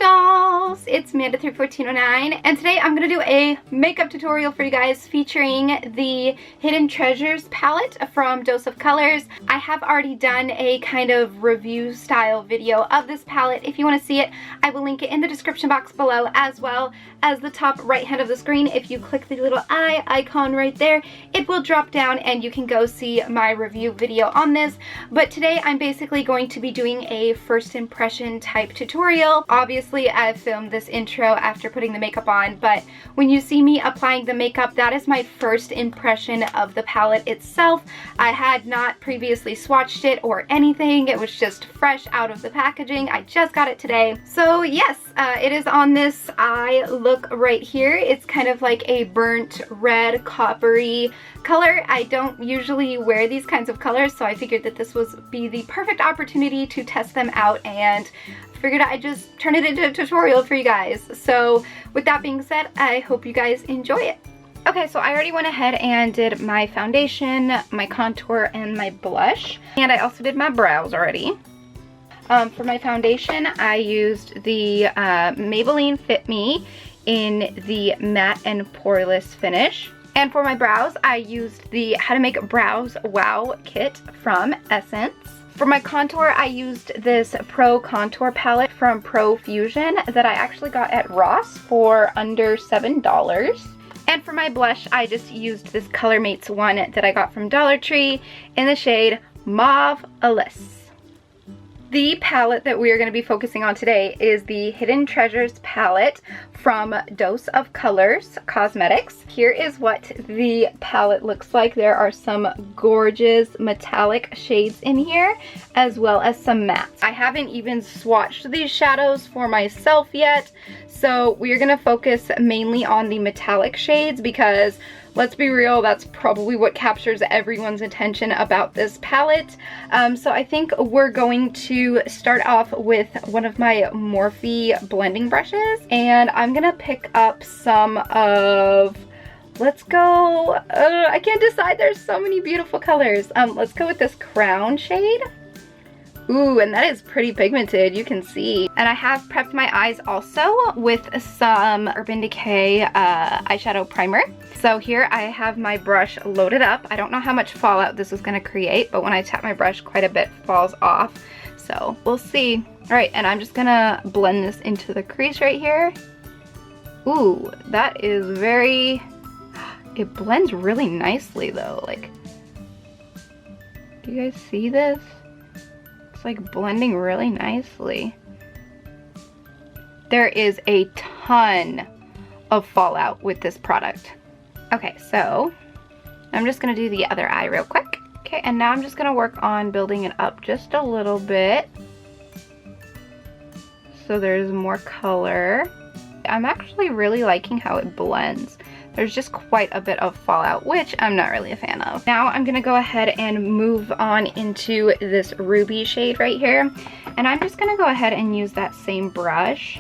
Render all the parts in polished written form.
dolls, it's Manda 31409, and today I'm going to do a makeup tutorial for you guys featuring the Hidden Treasures palette from Dose of Colors. I have already done a kind of review style video of this palette. If you want to see it, I will link it in the description box below, as well as the top right hand of the screen. If you click the little eye icon right there, it will drop down and you can go see my review video on this. But today I'm basically going to be doing a first impression type tutorial. Obviously I filmed this intro after putting the makeup on, but when you see me applying the makeup, that is my first impression of the palette itself. I had not previously swatched it or anything. It was just fresh out of the packaging. I just got it today. So yes, it is on this eye look right here. It's kind of like a burnt red coppery color. I don't usually wear these kinds of colors, so I figured that this would be the perfect opportunity to test them out, and figured I'd just turn it into a tutorial for you guys. So with that being said, I hope you guys enjoy it. Okay, so I already went ahead and did my foundation, my contour, and my blush, and I also did my brows already. For my foundation, I used the Maybelline Fit Me in the matte and poreless finish. And for my brows, I used the How to Make Brows Wow kit from Essence. For my contour, I used this Pro Contour palette from Pro Fusion that I actually got at Ross for under $7. And for my blush, I just used this ColorMates one that I got from Dollar Tree in the shade Mauve Alyss. The palette that we are going to be focusing on today is the Hidden Treasures palette from Dose of Colors Cosmetics. Here is what the palette looks like. There are some gorgeous metallic shades in here, as well as some mattes. I haven't even swatched these shadows for myself yet, so we are going to focus mainly on the metallic shades because, let's be real, that's probably what captures everyone's attention about this palette. So I think we're going to start off with one of my Morphe blending brushes, and I'm gonna pick up some of, let's go, I can't decide, there's so many beautiful colors. Let's go with this Crown shade. Ooh, and that is pretty pigmented, you can see. And I have prepped my eyes also with some Urban Decay eyeshadow primer. So here I have my brush loaded up. I don't know how much fallout this is going to create, but when I tap my brush, quite a bit falls off. So we'll see. All right, and I'm just going to blend this into the crease right here. Ooh, that is very, it blends really nicely though. Like, do you guys see this? It's like blending really nicely. There is a ton of fallout with this product. Okay, so I'm just gonna do the other eye real quick. Okay, and now I'm just gonna work on building it up just a little bit so there's more color. I'm actually really liking how it blends. There's just quite a bit of fallout, which I'm not really a fan of. Now I'm gonna go ahead and move on into this ruby shade right here. And I'm just gonna go ahead and use that same brush.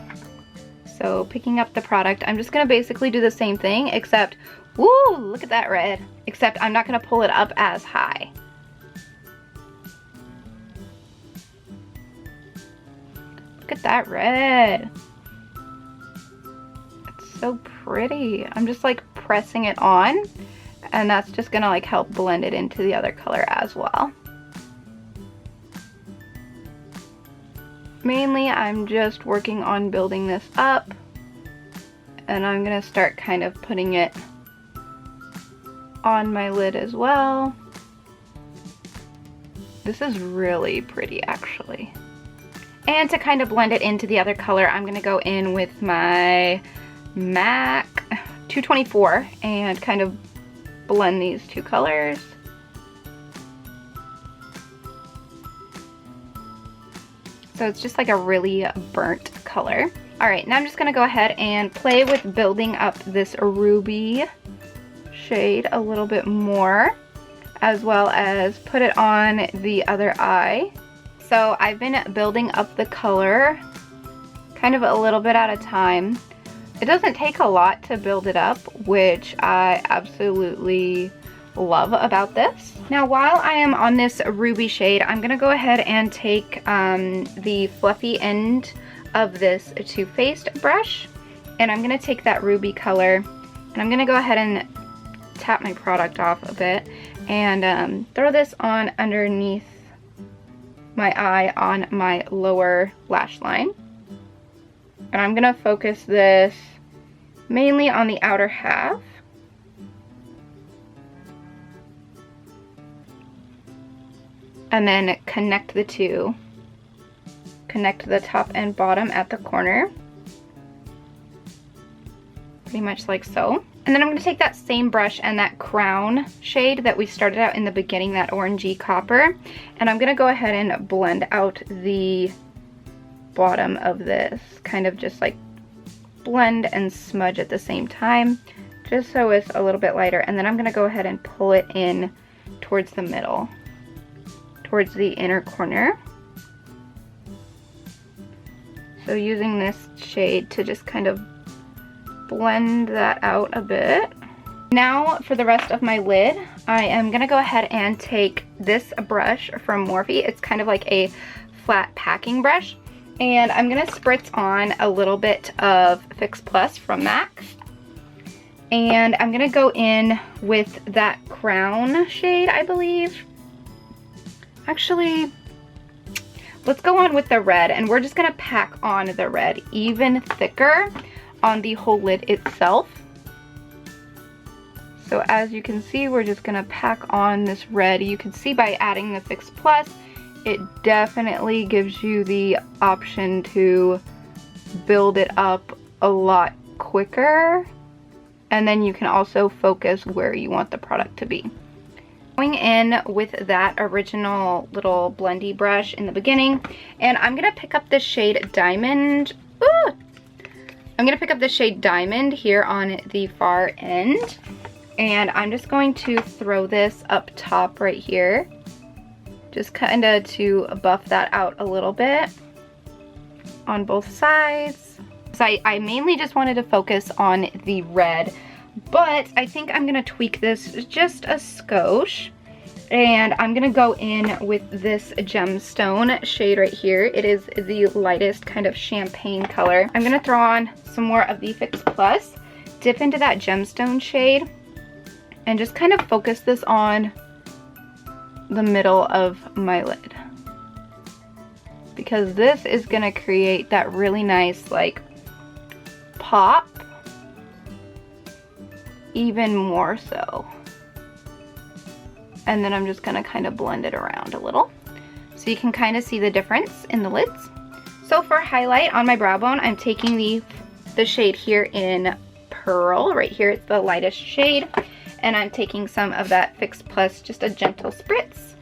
So picking up the product, I'm just gonna basically do the same thing, except, woo, look at that red. Except I'm not gonna pull it up as high. Look at that red. So pretty. I'm just like pressing it on, and that's just gonna like help blend it into the other color as well. Mainly I'm just working on building this up, and I'm gonna start kind of putting it on my lid as well. This is really pretty actually. And to kind of blend it into the other color, I'm gonna go in with my MAC 224 and kind of blend these two colors. So it's just like a really burnt color. All right, now I'm just gonna go ahead and play with building up this ruby shade a little bit more, as well as put it on the other eye. So I've been building up the color kind of a little bit at a time. It doesn't take a lot to build it up, which I absolutely love about this. Now while I am on this ruby shade, I'm gonna go ahead and take the fluffy end of this Too Faced brush, and I'm gonna take that ruby color and I'm gonna go ahead and tap my product off a bit and throw this on underneath my eye on my lower lash line. And I'm gonna focus this mainly on the outer half. And then connect the two. Connect the top and bottom at the corner. Pretty much like so. And then I'm going to take that same brush and that crown shade that we started out in the beginning, that orangey copper, and I'm going to go ahead and blend out the bottom of this. Kind of just like blend and smudge at the same time, just so it's a little bit lighter. And then I'm going to go ahead and pull it in towards the middle, towards the inner corner. So using this shade to just kind of blend that out a bit. Now for the rest of my lid, I am gonna go ahead and take this brush from Morphe. It's kind of like a flat packing brush, and I'm gonna spritz on a little bit of Fix Plus from MAC, and I'm gonna go in with that crown shade, I believe. Actually, let's go on with the red, and we're just gonna pack on the red even thicker on the whole lid itself. So as you can see, we're just gonna pack on this red. You can see by adding the Fix Plus, it definitely gives you the option to build it up a lot quicker, and then you can also focus where you want the product to be. Going in with that original little blendy brush in the beginning, and I'm gonna pick up the shade Diamond. Ooh! I'm gonna pick up the shade Diamond here on the far end, and I'm just going to throw this up top right here, just kind of to buff that out a little bit on both sides. So I mainly just wanted to focus on the red, but I think I'm gonna tweak this just a skosh. And I'm gonna go in with this gemstone shade right here. It is the lightest kind of champagne color. I'm gonna throw on some more of the Fix Plus, dip into that gemstone shade, and just kind of focus this on the middle of my lid. Because this is gonna create that really nice like pop, even more so. And then I'm just gonna kind of blend it around a little so you can kind of see the difference in the lids. So for highlight on my brow bone, I'm taking the shade here in Pearl. Right here, it's the lightest shade. And I'm taking some of that Fix Plus, just a gentle spritz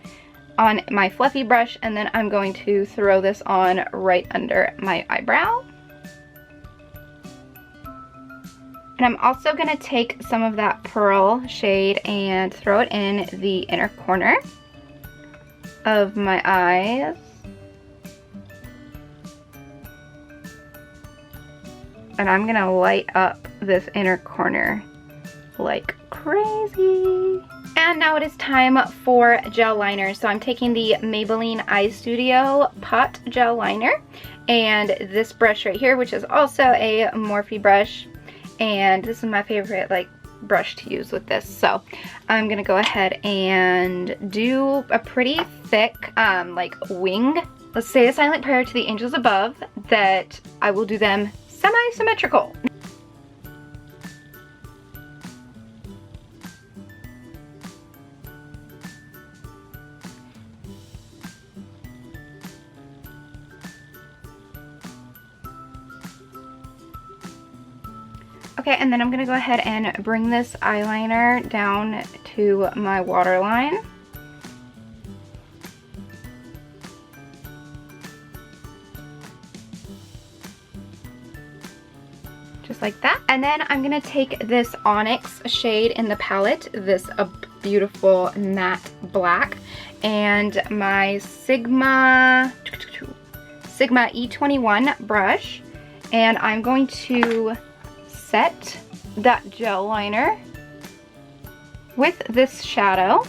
on my fluffy brush. And then I'm going to throw this on right under my eyebrow. And I'm also gonna take some of that Pearl shade and throw it in the inner corner of my eyes. And I'm gonna light up this inner corner like crazy. And now it is time for gel liner. So I'm taking the Maybelline Eye Studio Pot Gel Liner and this brush right here, which is also a Morphe brush. And this is my favorite like brush to use with this. So I'm gonna go ahead and do a pretty thick like wing. Let's say a silent prayer to the angels above that I will do them semi-symmetrical. Okay, and then I'm gonna go ahead and bring this eyeliner down to my waterline. Just like that. And then I'm gonna take this Onyx shade in the palette, this beautiful matte black, and my Sigma E21 brush, and I'm going to set that gel liner with this shadow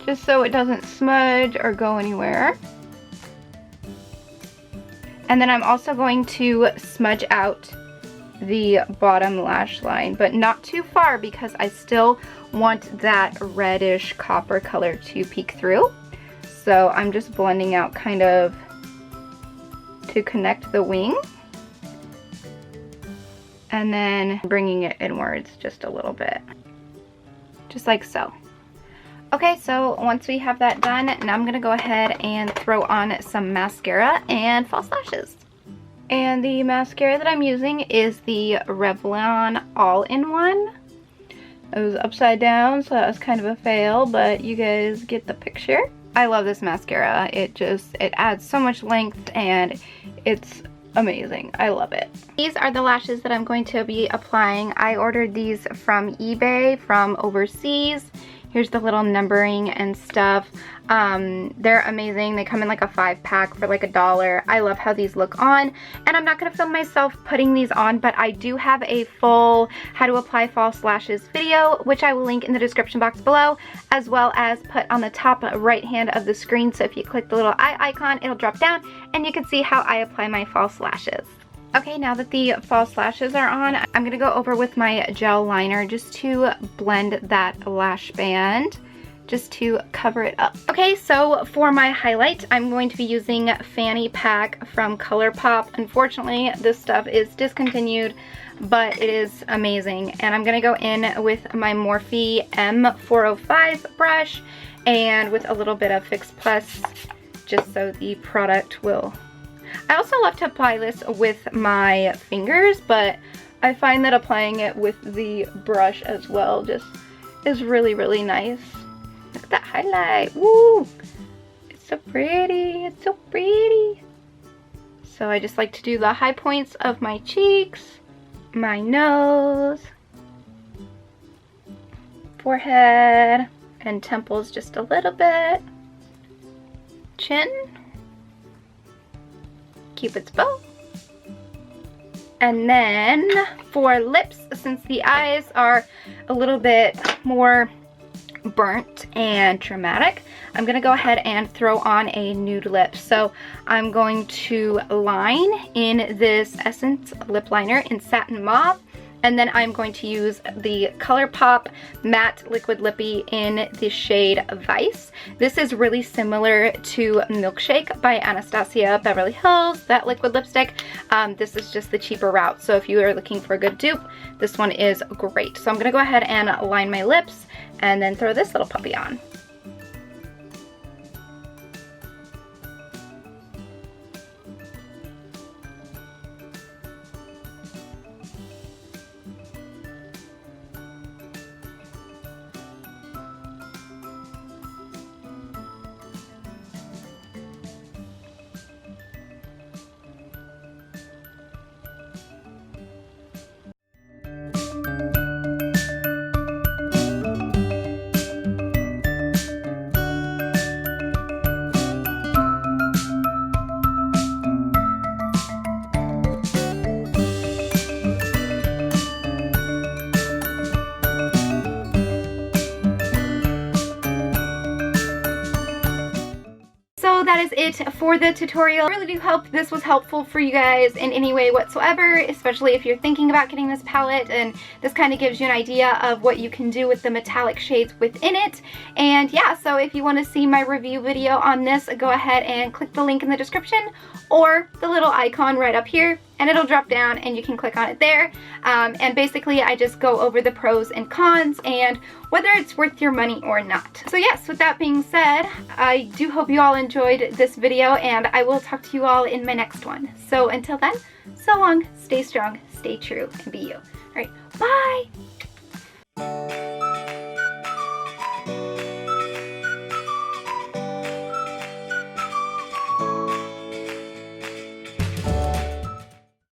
just so it doesn't smudge or go anywhere. And then I'm also going to smudge out the bottom lash line, but not too far because I still want that reddish copper color to peek through. So I'm just blending out kind of to connect the wing. And then bringing it inwards just a little bit. Just like so. Okay, so once we have that done, now I'm gonna go ahead and throw on some mascara and false lashes. And the mascara that I'm using is the Revlon All-in-One. It was upside down, so that was kind of a fail, but you guys get the picture. I love this mascara. It adds so much length and it's amazing. I love it. These are the lashes that I'm going to be applying. I ordered these from eBay from overseas. Here's the little numbering and stuff. They're amazing. They come in like a 5-pack for like $1. I love how these look on. And I'm not going to film myself putting these on, but I do have a full how to apply false lashes video, which I will link in the description box below, as well as put on the top right hand of the screen. So if you click the little eye icon, it'll drop down and you can see how I apply my false lashes. Okay, now that the false lashes are on, I'm going to go over with my gel liner just to blend that lash band, just to cover it up. Okay, so for my highlight, I'm going to be using Fanny Pack from ColourPop. Unfortunately, this stuff is discontinued, but it is amazing. And I'm going to go in with my Morphe M405 brush and with a little bit of Fix Plus, just so the product will... I also love to apply this with my fingers, but I find that applying it with the brush as well just is really, really nice. Look at that highlight. Woo! It's so pretty. It's so pretty. So I just like to do the high points of my cheeks, my nose, forehead, and temples just a little bit. Chin. Cupid's bow. And then for lips, since the eyes are a little bit more burnt and dramatic, I'm gonna go ahead and throw on a nude lip. So I'm going to line in this Essence lip liner in Satin Mauve, and then I'm going to use the ColourPop Matte Liquid Lippy in the shade Vice. This is really similar to Milkshake by Anastasia Beverly Hills, that liquid lipstick. This is just the cheaper route, so if you are looking for a good dupe, this one is great. So I'm gonna go ahead and line my lips and then throw this little puppy on. That is it for the tutorial. I really do hope this was helpful for you guys in any way whatsoever, especially if you're thinking about getting this palette, and this kind of gives you an idea of what you can do with the metallic shades within it. And yeah, so if you want to see my review video on this, go ahead and click the link in the description or the little icon right up here, and it'll drop down and you can click on it there. And basically I just go over the pros and cons and whether it's worth your money or not. So yes, with that being said, I do hope you all enjoyed this video, and I will talk to you all in my next one. So until then, so long, stay strong, stay true, and be you. Alright, bye!